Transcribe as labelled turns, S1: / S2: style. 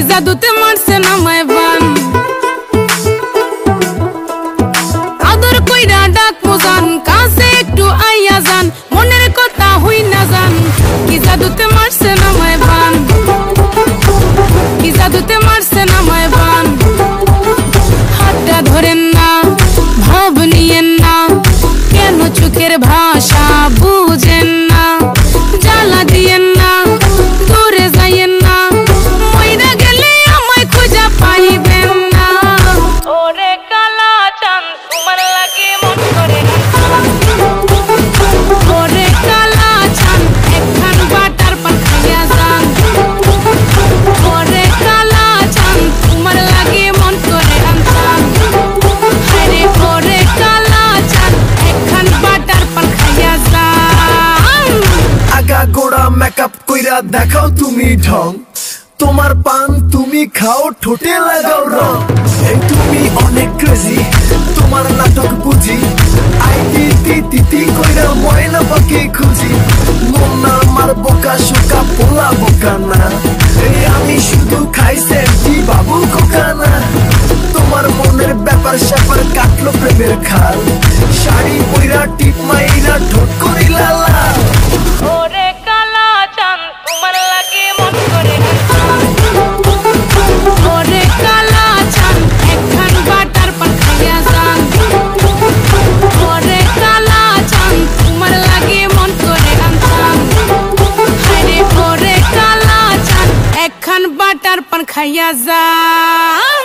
S1: জাদুতে মারছে না মায় বান আদর কইরা ডাক মোজান কাছে একটু আইয়া যান মনের কথা হই না যান কি জাদুতে মারছে না মায় বান কি জাদুতে মারছে না মায় বান হাতটা ধরেন না ভাব নিয়েন না কেন চোখের ভাষা বুঝেন না জ্বালা দিয়েন না দূরে যাইয়েন না মইরা গেলে আমায় খুঁজা পাইবেন না ওরে কালা চাঁদ তোমার লাগে মন করে ওরে কালা চাঁদ একখান বাটার পান খাইয়া যান ওরে কালা চাঁদ তোমার লাগে মন করে আনতাম আরে ওরে কালা চাঁদ একখান বাটার পান খাইয়া যান
S2: আগা গোড়া মেকআপ কইরা দেখাও তুমি ঢং তোমার পান তুমি খাও ঠোঁটে লাগাও রং এই তুমি অনেক ক্রেজি তোমার নাটক বুঝি আইতি তিতি কইরা ময়না পাখি খুঁজি মন না আমার বোকা শোকা পোলা বোকা না এই আমি শুধু খাই সেন্টি বাবু কোকা না তোমার মনের ব্যাপার স্যাপার কাটলো প্রেমের খাল শাড়ি পইরা টিপ মাইরা ঠোঁট করিলা লাল
S1: ওরে কালা চাঁদ তোমার লাগে মন করে ওরে কালা চাঁদ একখান বাটার পান খাইয়া যান ওরে কালা চাঁদ তোমার লাগে মন করে আনতাম আরে ওরে কালা চাঁদ একখান বাটার পান খাইয়া যান।